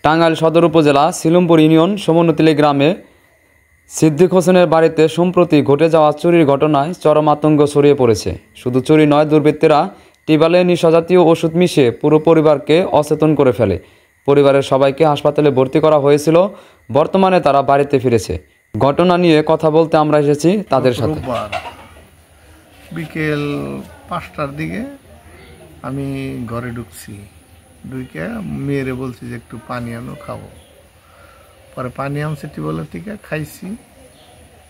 টাঙ্গাইল সদর উপজেলা সিলুমপুর ইউনিয়ন সমোন্নতিলি গ্রামে সিদ্দিক হোসেনের বাড়িতে সম্প্রতি ঘটে যাওয়া চুরির ঘটনায় চরম আতঙ্ক ছড়িয়ে পড়েছে। শুধু চুরি নয়, দুর্বৃত্তরা টিবালে নিশাজাতীয় ওষুধ মিশিয়ে পুরো পরিবারকে অচেতন করে ফেলে। পরিবারের সবাইকে হাসপাতালে ভর্তি করা হয়েছিল। বর্তমানে তারা বাড়িতে ফিরেছে। ঘটনা নিয়ে কথা বলতে আমরা এসেছি তাদের সাথে। বিকেল 5টার দিকে আমি ঘরে ঢুকছি, ঢুকে মেয়েরে বলছি যে একটু পানি আনো, খাবো। পরে পানি আনছে টিউবওয়েলের থেকে, খাইছি।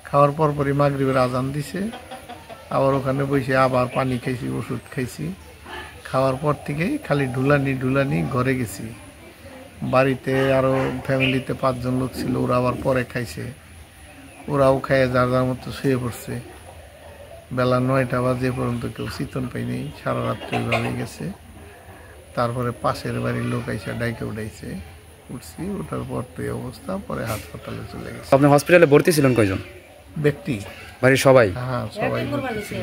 খাওয়ার পরই মাগরিবের আজান দিছে, আবার ওখানে বসে আবার পানি খাইছি, ওষুধ খাইছি। খাওয়ার পর থেকেই খালি ঢুলানি ঘরে গেছি। বাড়িতে আরও ফ্যামিলিতে 5 জন লোক ছিল, ওরা আবার পরে খাইছে। ওরাও খাইয়ে যার যার মতো শুয়ে পড়ছে। বেলা 9টা বাজে পর্যন্ত কেউ চিতন পাইনি, সারা রাত্রে ওইভাবেই গেছে। তারপরে পাশের বাড়ির লোক আইসা ডাইকে উঠাইছে, উঠছি। ওঠার পর তো এই অবস্থা, পরে হাসপাতালে চলে গেছে। আপনি হসপিটালে ভর্তি ছিলেন কয়জন ব্যক্তি? বাড়ির সবাই? হ্যাঁ, সবাই ভর্তি ছিল।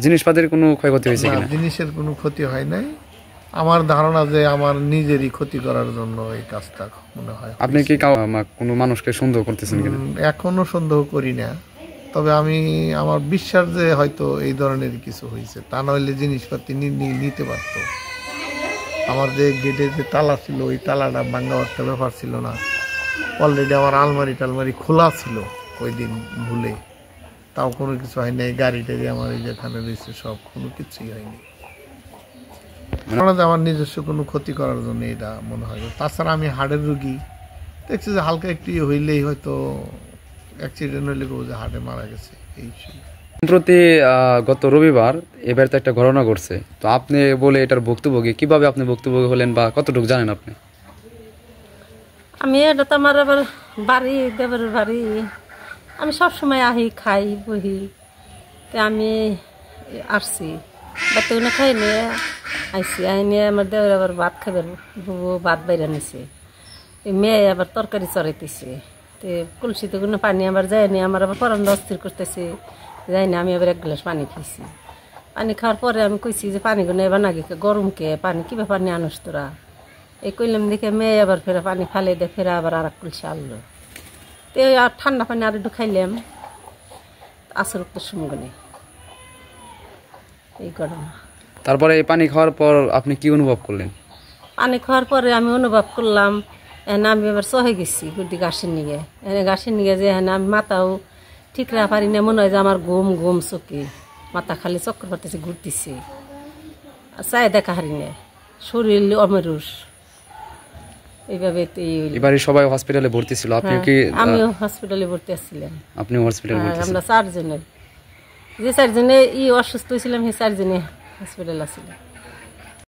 জিনিসপাতির কোনো ক্ষয়ক্ষতি হয়েছে কিনা? জিনিসের কোনো ক্ষতি হয় নাই। আমার ধারণা যে আমার নিজেরই ক্ষতি করার জন্য এই কাজটা মনে হয়। আপনি কি কোনো মানুষকে সন্দেহ করতেছেন কিনা? এখনো সন্দেহ করি না, তবে আমার বিশ্বাস যে হয়তো এই ধরনের কিছু হয়েছে। তা নইলে জিনিসপাতি নিতে পারত। আমার যে গেটে যে তালা ছিল, ওই তালাটা ভাঙা একটা ব্যাপার ছিল না। অলরেডি আমার আলমারি খোলা ছিল ওই দিন ভুলে, তাও কোনো কিছু হয়নি। গাড়িটারি আমার এই যেখানে রয়েছে সব, কোনো কিছুই হয়নি। আমার নিজস্ব কোনো ক্ষতি করার জন্য এটা মনে হয়। তাছাড়া আমি হার্টের রুগী, দেখছি যে হালকা একটু হইলেই হয়তো অ্যাক্সিডেন্ট হইলে যে হার্টে মারা গেছে। এই সম্প্রতি গত রবিবার এবার তো একটা ঘটনা ঘটছে, তো আপনি বলে এটার ভুক্তভোগী, কিভাবে আপনি ভুক্তভোগী হলেন বা কতটুকু জানেন আপনি? আমি এটা তো আমার আবার বাড়ি, দেবের বাড়ি। আমি সবসময় আহি, খাই, বহি। তো আমি আসছি, বাড়িতে ওখানে খাই নিয়ে আইসি। নিয়ে আমার দেবের আবার ভাত খাবার, বুবু ভাত বাইরে নিছে। মেয়ে আবার তরকারি চড়াইতেছে। তো কলসিতে কোনো পানি আবার যায়নি। আমার আবার পরান অস্থির করতেছে, যায়নি। আমি আবার 1 গ্লাস পানি খাইছি। পানি খাওয়ার পরে আমি কইছি যে পানিগুলো এবার নাকি গরমকে পানি কিভাবে পানি আনস তোরা, এই কইলাম দেখে মেয়ে আবার ফেরা পানি ফালে দিয়ে ফেরা আবার আর 1 কলসি আনলো। তো আর ঠান্ডা পানি আর একটু খাইলাম আসর উত্তর সময়। এই ঘটনা। তারপরে এই পানি খাওয়ার পর আপনি কি অনুভব করলেন? পানি খাওয়ার পরে আমি অনুভব করলাম আমি এবার সহে গেছি গুটি গাছের নিগে। গাছের নিগে যে আমি মাথাও ঠিক রাখা পারি না, মনে হয় যে আমার ঘুম চোখে, মাথা খালি চক্কর পাতেছে, ঘুরতেছে, চায় দেখা হারি না, শরীর অমেরুষ। এইভাবে এবারে সবাই হসপিটালে ভর্তি ছিল। আপনি কি? আমিও হসপিটালে ভর্তি আসছিলাম। আপনিও হসপিটালে ভর্তি? আমরা 4 জনের, যে 4 জনে অসুস্থ হয়েছিলাম, সেই 4 জনে হসপিটাল আসছিলাম।